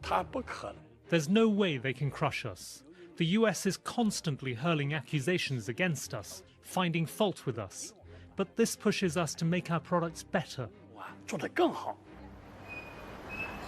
他不可能。 There's no way they can crush us. The US is constantly hurling accusations against us, finding fault with us. But this pushes us to make our products better. 做得更好。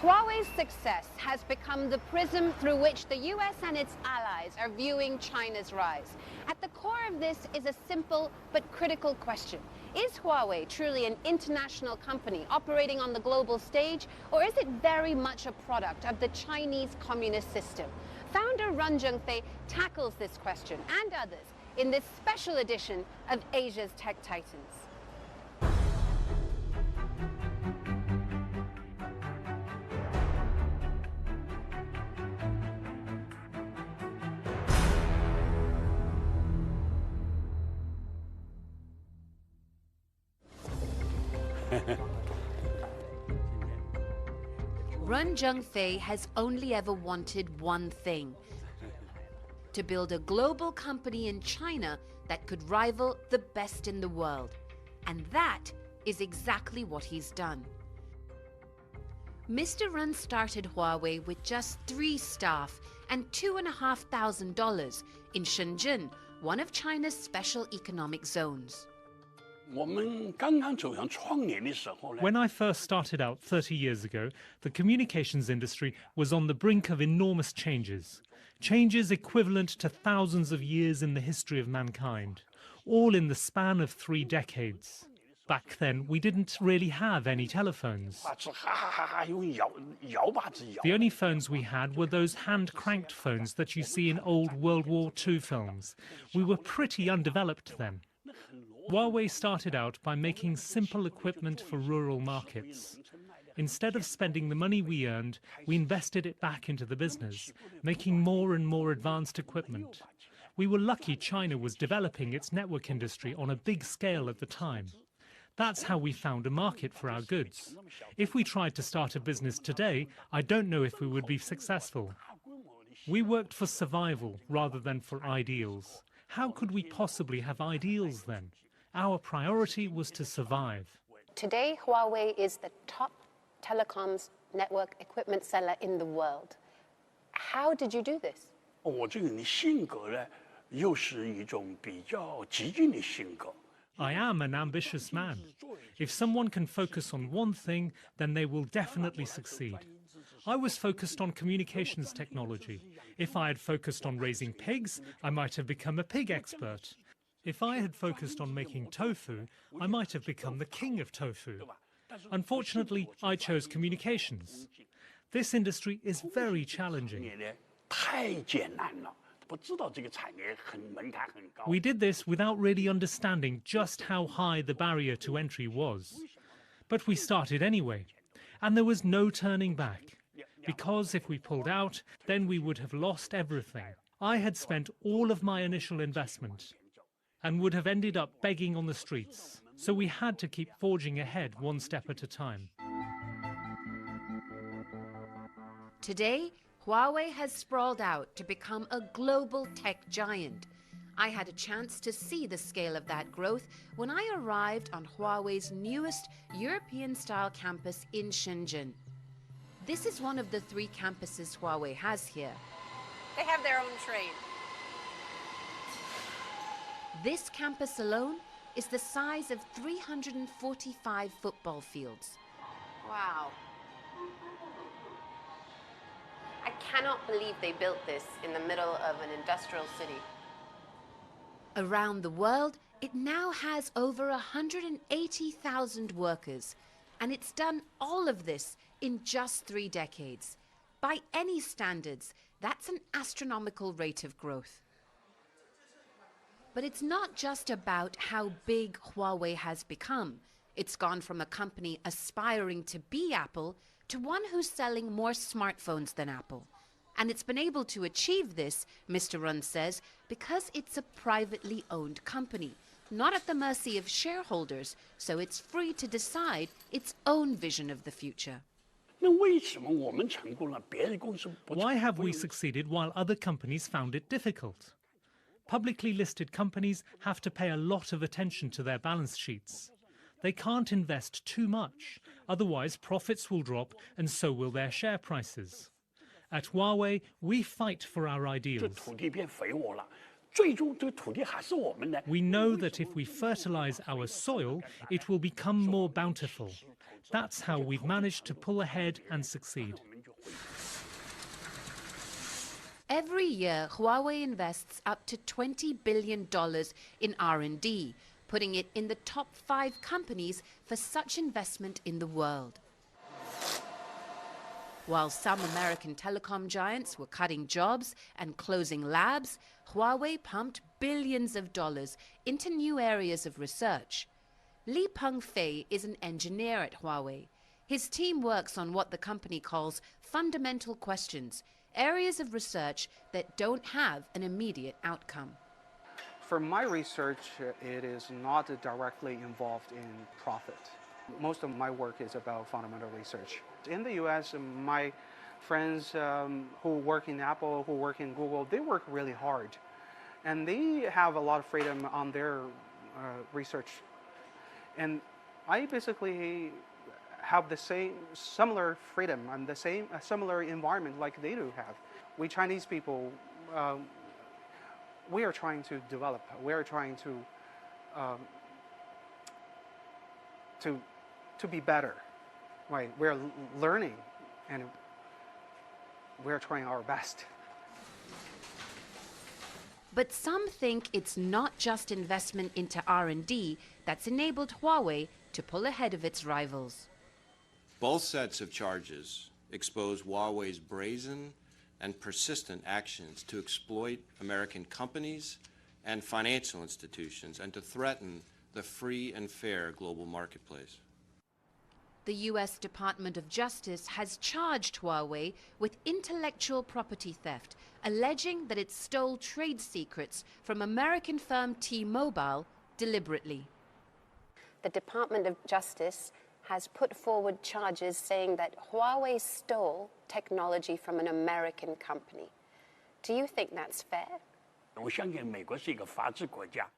Huawei's success has become the prism through which the US and its allies are viewing China's rise. At the core of this is a simple but critical question. Is Huawei truly an international company operating on the global stage, or is it very much a product of the Chinese communist system? Founder Ren Zhengfei tackles this question and others in this special edition of Asia's Tech Titans. Ren Zhengfei has only ever wanted one thing: to build a global company in China that could rival the best in the world. And that is exactly what he's done. Mr. Ren started Huawei with just 3 staff and $2,500 in Shenzhen, one of China's special economic zones. When I first started out 30 years ago, the communications industry was on the brink of enormous changes. Changes equivalent to thousands of years in the history of mankind, all in the span of 3 decades. Back then, we didn't really have any telephones. The only phones we had were those hand-cranked phones that you see in old World War II films. We were pretty undeveloped then. Huawei started out by making simple equipment for rural markets. Instead of spending the money we earned, we invested it back into the business, making more and more advanced equipment. We were lucky China was developing its network industry on a big scale at the time. That's how we found a market for our goods. If we tried to start a business today, I don't know if we would be successful. We worked for survival rather than for ideals. How could we possibly have ideals then? Our priority was to survive. Today, Huawei is the top telecoms network equipment seller in the world. How did you do this? 我这个人的性格呢，又是一种比较激进的性格。 I am an ambitious man. If someone can focus on one thing, then they will definitely succeed. I was focused on communications technology. If I had focused on raising pigs, I might have become a pig expert. If I had focused on making tofu, I might have become the king of tofu. Unfortunately, I chose communications. This industry is very challenging. We did this without really understanding just how high the barrier to entry was. But we started anyway, and there was no turning back. Because if we pulled out, then we would have lost everything. I had spent all of my initial investment and would have ended up begging on the streets. So we had to keep forging ahead one step at a time. Today, Huawei has sprawled out to become a global tech giant. I had a chance to see the scale of that growth when I arrived on Huawei's newest European-style campus in Shenzhen. This is one of the 3 campuses Huawei has here. They have their own train. This campus alone is the size of 345 football fields. Wow. I cannot believe they built this in the middle of an industrial city. Around the world, it now has over 180,000 workers, and it's done all of this in just 3 decades. By any standards, that's an astronomical rate of growth. But it's not just about how big Huawei has become. It's gone from a company aspiring to be Apple to one who's selling more smartphones than Apple. And it's been able to achieve this, Mr. Ren says, because it's a privately owned company, not at the mercy of shareholders, so it's free to decide its own vision of the future. Why have we succeeded while other companies found it difficult? Publicly listed companies have to pay a lot of attention to their balance sheets. They can't invest too much, otherwise profits will drop and so will their share prices. At Huawei, we fight for our 这 ideals. 土地变肥沃了，最终这个土地还是我们的。 We know that if we fertilize our soil, it will become more bountiful. That's how we've managed to pull ahead and succeed. Every year, Huawei invests up to $20 billion in R&D, putting it in the top 5 companies for such investment in the world. While some American telecom giants were cutting jobs and closing labs, Huawei pumped billions of dollars into new areas of research. Li Pengfei is an engineer at Huawei. His team works on what the company calls fundamental questions, areas of research that don't have an immediate outcome. For my research, it is not directly involved in profit. Most of my work is about fundamental research. In the US, my friends who work in Apple, who work in Google, they work really hard. And they have a lot of freedom on their research. And I basically have the similar freedom and the similar environment like they do have. We Chinese people, we are trying to develop. We are trying to be better, right? We're learning, and we're trying our best. But some think it's not just investment into R&D that's enabled Huawei to pull ahead of its rivals. Both sets of charges expose Huawei's brazen and persistent actions to exploit American companies and financial institutions and to threaten the free and fair global marketplace. The US Department of Justice has charged Huawei with intellectual property theft, alleging that it stole trade secrets from American firm T-Mobile deliberately. The Department of Justice has put forward charges saying that Huawei stole technology from an American company. Do you think that's fair? 我相信美国是一个法治国家。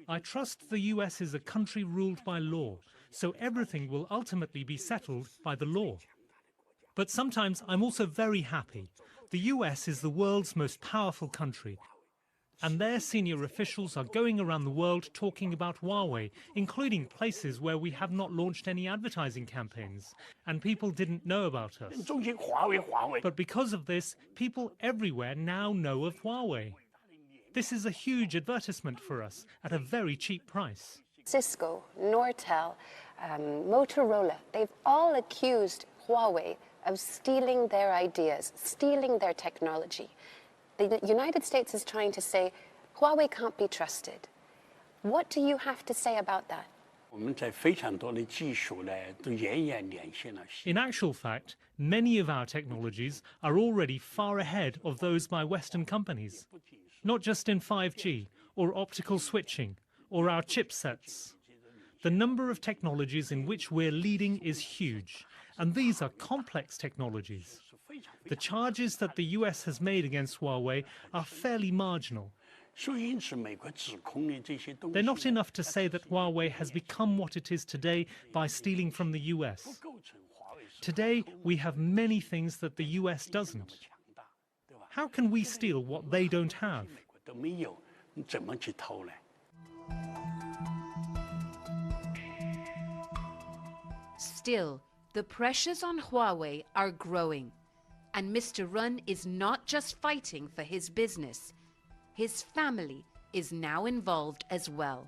I trust the US is a country ruled by law, so everything will ultimately be settled by the law. But sometimes I'm also very happy. The US is the world's most powerful country, and their senior officials are going around the world talking about Huawei, including places where we have not launched any advertising campaigns, and people didn't know about us. 中心华为。 But because of this, people everywhere now know of Huawei. This is a huge advertisement for us at a very cheap price. Cisco, Nortel, Motorola, they've all accused Huawei of stealing their ideas, stealing their technology. The United States is trying to say Huawei can't be trusted. What do you have to say about that? 我们在非常多的技术呢，都远远领先了。 In actual fact, many of our technologies are already far ahead of those by Western companies. Not just in 5G, or optical switching, or our chipsets. The number of technologies in which we're leading is huge, and these are complex technologies. The charges that the US has made against Huawei are fairly marginal. 所以因此，美国指控的这些东西 They're not enough to say that Huawei has become what it is today by stealing from the US. 构成华为是 Today, we have many things that the US doesn't. 强大，对吧？ How can we steal what they don't have? 美国都没有，你怎么去偷呢？ Still, the pressures on Huawei are growing. And Mr. Run is not just fighting for his business. His family is now involved as well.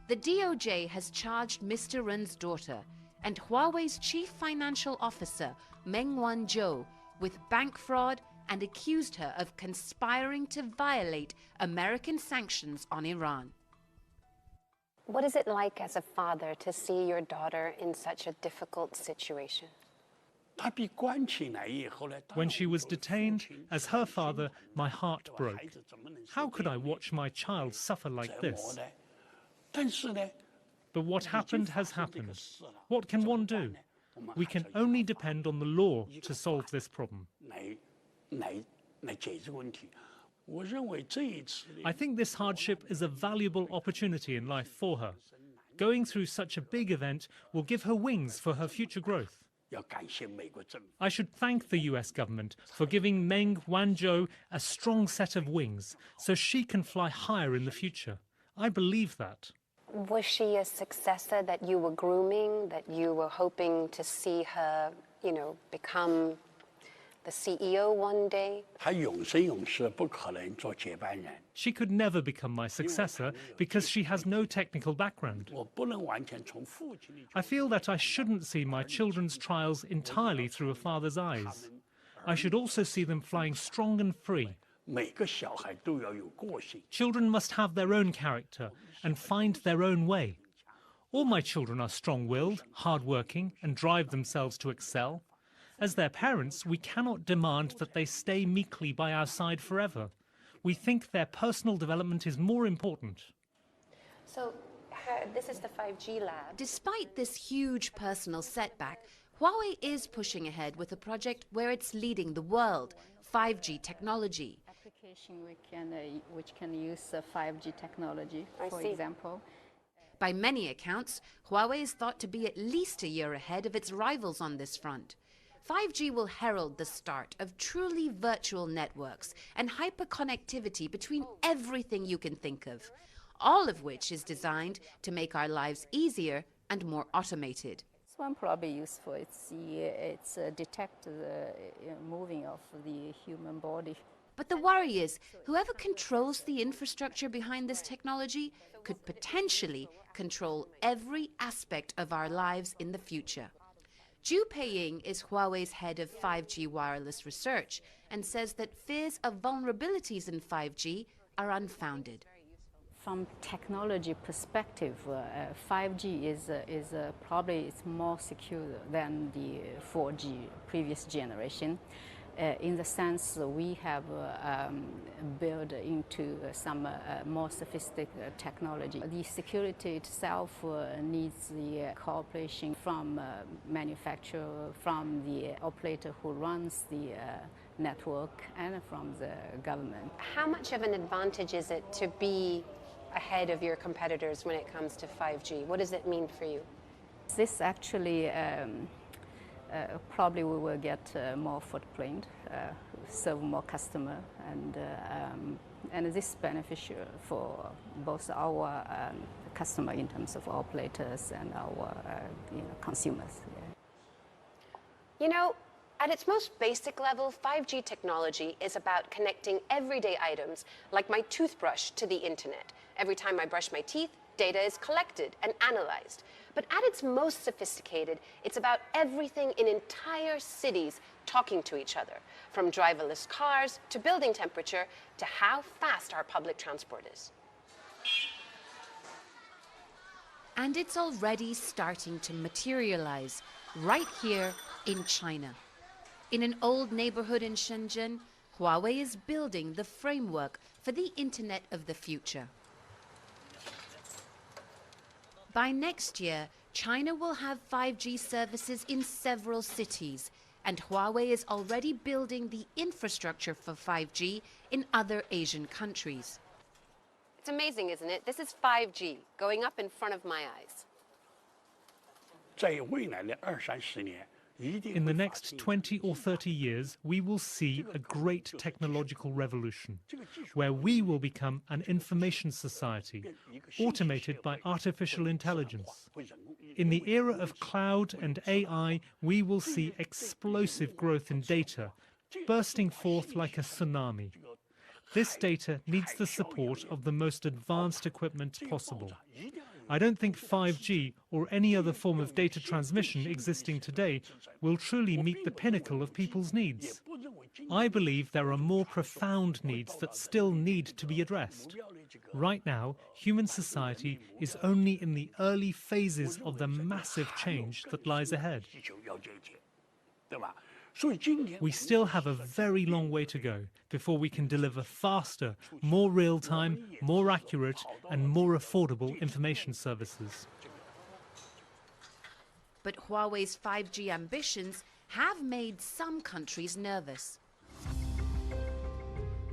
The DOJ has charged Mr. Run's daughter and Huawei's chief financial officer, Meng-Wan Zhou, with bank fraud and accused her of conspiring to violate American sanctions on Iran. What is it like as a father to see your daughter in such a difficult situation? 他被关起来以后呢？ When she was detained, as her father, my heart broke. How could I watch my child suffer like 折磨 this? 呢？但是呢？ But what happened has happened. What can one do? We can only depend on the law to solve this problem. 来解决问题。我认为这一次 I think this hardship is a valuable opportunity in life for her. Going through such a big event will give her wings for her future growth. I should thank the US government for giving Meng Wanzhou a strong set of wings so she can fly higher in the future. I believe that. Was she a successor that you were grooming, that you were hoping to see her, become the CEO one day? She could never become my successor because she has no technical background. I feel that I shouldn't see my children's trials entirely through a father's eyes. I should also see them flying strong and free. Children must have their own character and find their own way. All my children are strong-willed, hard-working, and drive themselves to excel. As their parents, we cannot demand that they stay meekly by our side forever. We think their personal development is more important. So, this is the 5G lab. Despite this huge personal setback, Huawei is pushing ahead with a project where it's leading the world, 5G technology. Application which can use 5G technology, for example. By many accounts, Huawei is thought to be at least a year ahead of its rivals on this front. 5G will herald the start of truly virtual networks and hyperconnectivity between everything you can think of, all of which is designed to make our lives easier and more automated. This one probably useful. It's detect the moving of the human body. But the worry is, whoever controls the infrastructure behind this technology could potentially control every aspect of our lives in the future. Zhu Peiying is Huawei's head of 5G wireless research and says that fears of vulnerabilities in 5G are unfounded. From technology perspective, 5G is probably more secure than the 4G previous generation. In the sense we have built into some more sophisticated technology. The security itself needs the cooperation from manufacturer, from the operator who runs the network, and from the government. How much of an advantage is it to be ahead of your competitors when it comes to 5G? What does it mean for you? This actually probably we will get more footprint, serve more customer, and this is beneficial for both our customer in terms of operators and our consumers. Yeah. At its most basic level, 5G technology is about connecting everyday items like my toothbrush to the internet. Every time I brush my teeth, data is collected and analyzed. But at its most sophisticated, it's about everything in entire cities talking to each other, from driverless cars to building temperature to how fast our public transport is. And it's already starting to materialize right here in China. In an old neighborhood in Shenzhen, Huawei is building the framework for the Internet of the future. By next year, China will have 5G services in several cities, and Huawei is already building the infrastructure for 5G in other Asian countries. It's amazing, isn't it? This is 5G going up in front of my eyes. In the next 20 or 30 years, we will see a great technological revolution, where we will become an information society, automated by artificial intelligence. In the era of cloud and AI, we will see explosive growth in data, bursting forth like a tsunami. This data needs the support of the most advanced equipment possible. I don't think 5G or any other form of data transmission existing today will truly meet the pinnacle of people's needs. I believe there are more profound needs that still need to be addressed. Right now, human society is only in the early phases of the massive change that lies ahead. We still have a very long way to go before we can deliver faster, more real-time, more accurate, and more affordable information services. But Huawei's 5G ambitions have made some countries nervous.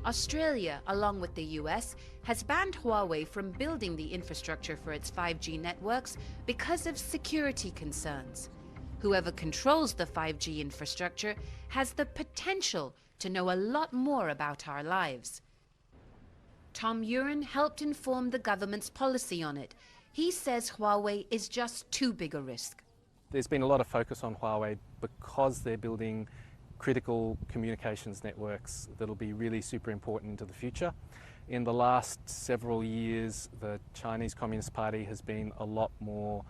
Australia, along with the US, has banned Huawei from building the infrastructure for its 5G networks because of security concerns. whoever controls the 5G infrastructure has the potential to know a lot more about our lives. Tom Uren helped inform the government's policy on it. He says Huawei is just too big a risk. There's been a lot of focus on Huawei because they're building critical communications networks that'll be really super important into the future. In the last several years, the Chinese Communist Party has been a lot more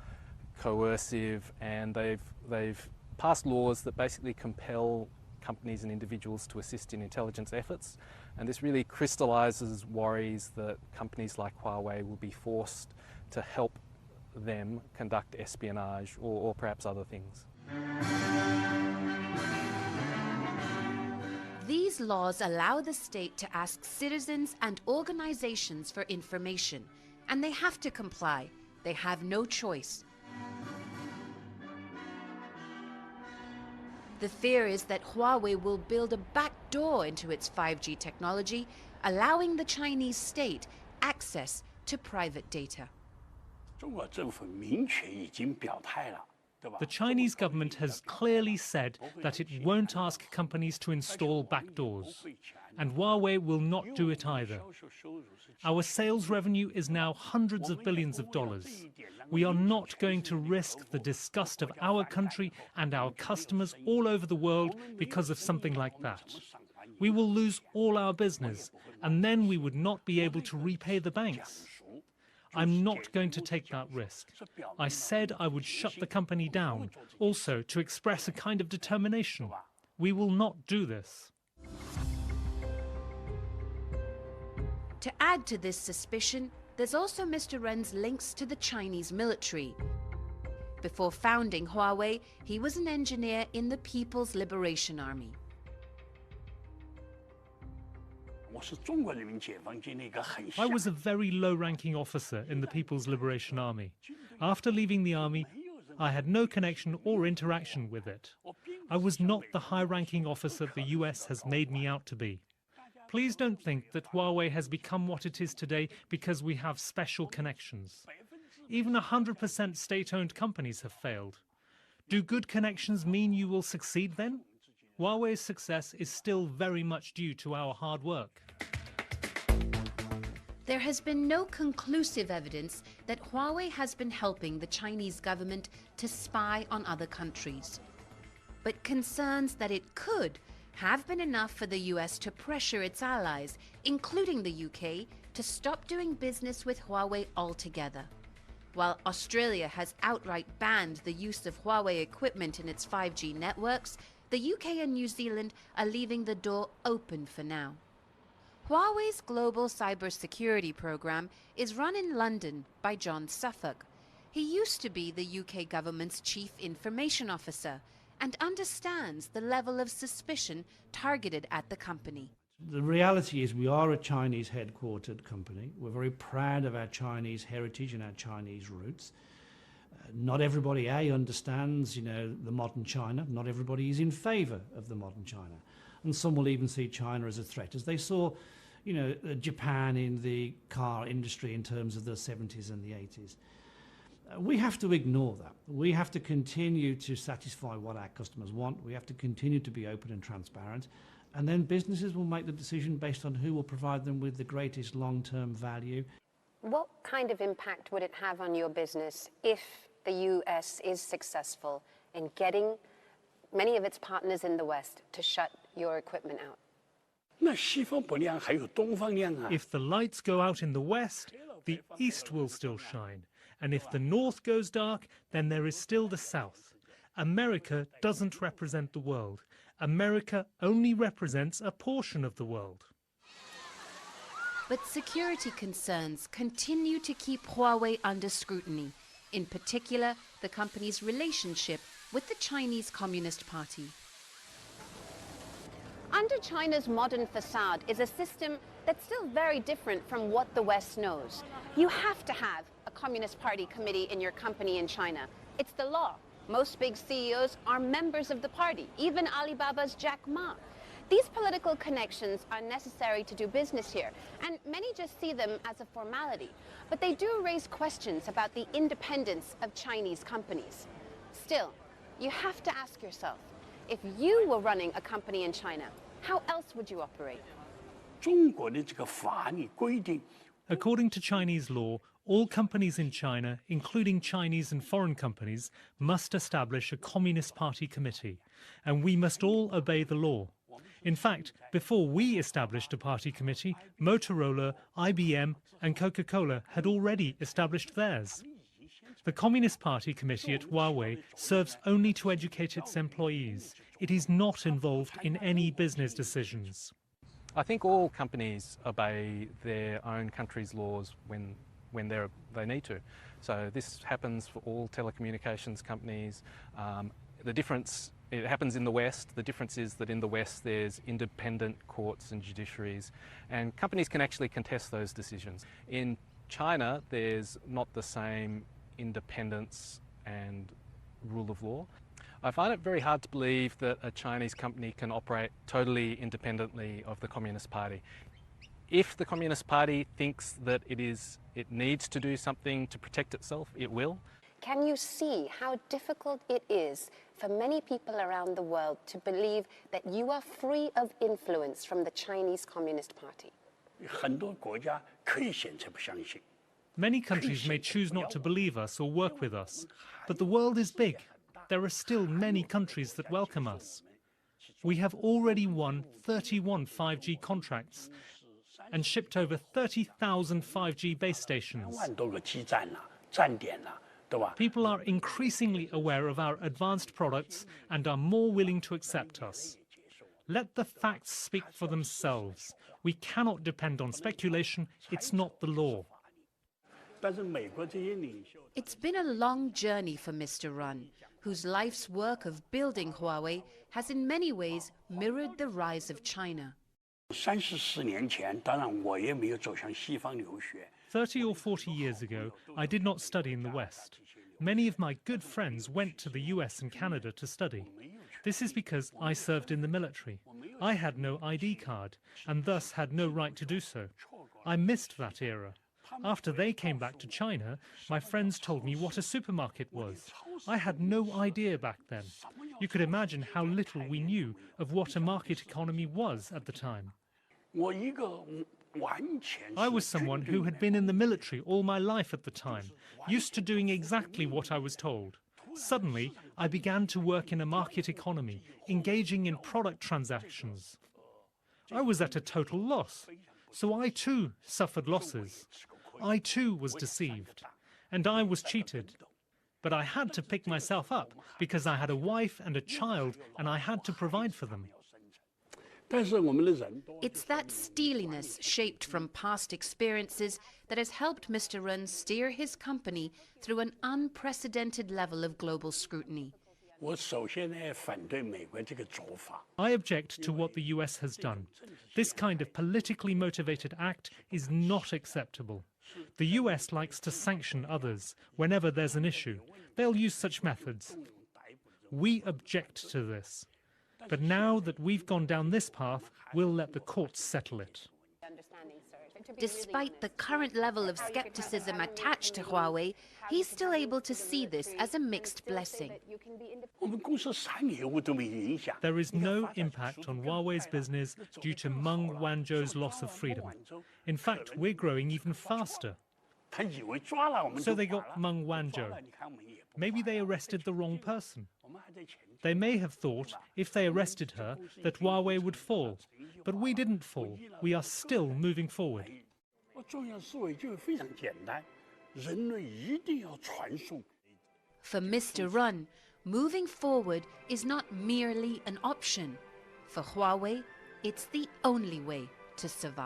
coercive, and they've passed laws that basically compel companies and individuals to assist in intelligence efforts, and this really crystallizes worries that companies like Huawei will be forced to help them conduct espionage or perhaps other things. These laws allow the state to ask citizens and organizations for information, and they have to comply. They have no choice. The fear is that Huawei will build a back door into its 5G technology, allowing the Chinese state access to private data. The Chinese government has clearly said that it won't ask companies to install backdoors, and Huawei will not do it either. Our sales revenue is now hundreds of billions of dollars. We are not going to risk the disgust of our country and our customers all over the world because of something like that. We will lose all our business, and then we would not be able to repay the banks. I'm not going to take that risk. I said I would shut the company down, also to express a kind of determination. We will not do this. To add to this suspicion, there's also Mr. Ren's links to the Chinese military. Before founding Huawei, he was an engineer in the People's Liberation Army. I was a very low-ranking officer in the People's Liberation Army. After leaving the army, I had no connection or interaction with it. I was not the high-ranking officer the US has made me out to be. Please don't think that Huawei has become what it is today because we have special connections. Even 100% state-owned companies have failed. Do good connections mean you will succeed then? Huawei's success is still very much due to our hard work. There has been no conclusive evidence that Huawei has been helping the Chinese government to spy on other countries. But concerns that it could have been enough for the US to pressure its allies, including the UK, to stop doing business with Huawei altogether. While Australia has outright banned the use of Huawei equipment in its 5G networks, the UK and New Zealand are leaving the door open for now. Huawei's global cybersecurity program is run in London by John Suffolk. He used to be the UK government's chief information officer and understands the level of suspicion targeted at the company. The reality is we are a Chinese headquartered company. We're very proud of our Chinese heritage and our Chinese roots. Not everybody, understands, the modern China. Not everybody is in favour of the modern China. And some will even see China as a threat, as they saw, Japan in the car industry in terms of the 70s and the 80s. We have to ignore that. We have to continue to satisfy what our customers want. We have to continue to be open and transparent. And then businesses will make the decision based on who will provide them with the greatest long-term value. What kind of impact would it have on your business if the US is successful in getting many of its partners in the West to shut your equipment out? If the lights go out in the West, the East will still shine. And if the North goes dark, then there is still the South. America doesn't represent the world. America only represents a portion of the world. But security concerns continue to keep Huawei under scrutiny, in particular the company's relationship with the Chinese Communist Party. Under China's modern facade is a system that's still very different from what the West knows. You have to have a Communist Party committee in your company in China. It's the law. Most big CEOs are members of the party, even Alibaba's Jack Ma. These political connections are necessary to do business here, and many just see them as a formality. But they do raise questions about the independence of Chinese companies. Still, You have to ask yourself, if you were running a company in China, how else would you operate? 中国的这个法律规定， According to Chinese law, all companies in China, including Chinese and foreign companies, must establish a Communist Party committee, and we must all obey the law. In fact, before we established a party committee, Motorola, IBM and Coca-Cola had already established theirs. The Communist Party committee at Huawei serves only to educate its employees. It is not involved in any business decisions. I think all companies obey their own country's laws when they need to. So this happens for all telecommunications companies. It happens in the West. The difference is that in the West there's independent courts and judiciaries, and companies can actually contest those decisions. In China, there's not the same independence and rule of law. I find it very hard to believe that a Chinese company can operate totally independently of the Communist Party. If the Communist Party thinks that it needs to do something to protect itself, it will. Can you see how difficult it is for many people around the world to believe that you are free of influence from the Chinese Communist Party? 很多国家可以选择不相信。 Many countries may choose not to believe us or work with us, but the world is big. There are still many countries that welcome us. We have already won 31 5G contracts and shipped over 30,000 5G base stations. 万多个基站了、站点了，对吧？ People are increasingly aware of our advanced products and are more willing to accept us. Let the facts speak for themselves. We cannot depend on speculation. It's not the law. 但是美国这些领袖， It's been a long journey for Mr. Run, whose life's work of building Huawei has in many ways mirrored the rise of China. 30-40年前，当然我也没有走向西方留学。 30 or 40 years ago, I did not study in the West. Many of my good friends went to the US and Canada to study. This is because I served in the military. I had no ID card, and thus had no right to do so. I missed that era. After they came back to China, my friends told me what a supermarket was. I had no idea back then. You could imagine how little we knew of what a market economy was at the time. 我一个完全 I was someone who had been in the military all my life at the time, used to doing exactly what I was told. Suddenly, I began to work in a market economy, engaging in product transactions. I was at a total loss, so I too suffered losses. I too was deceived, and I was cheated. But I had to pick myself up because I had a wife and a child, and I had to provide for them. 但是我们的人多， It's that steeliness shaped from past experiences that has helped Mr. Run steer his company through an unprecedented level of global scrutiny. 我首先呢反对美国这个做法。 I object to what the US has done. This kind of politically motivated act is not acceptable. The US likes to sanction others whenever there's an issue. They'll use such methods. We object to this. But now that we've gone down this path, we'll let the courts settle it. Despite the current level of skepticism attached to Huawei, he's still able to see this as a mixed blessing. 我们公司啥业务都没影响。 There is no impact on Huawei's business due to Meng Wanzhou's loss of freedom. In fact, we're growing even faster. 他以为抓了我们 So 就 they 垮 got 了 Meng 抓 Wanzhou. 了你看我们也不 Maybe they arrested the wrong person. 我们还在前进。 They may have thought, if they arrested her, that Huawei would fall. But we didn't fall. We are still moving forward. 我重要思维就非常简单，人类一定要传送。 For Mr. Run, moving forward is not merely an option. For Huawei, it's the only way to survive.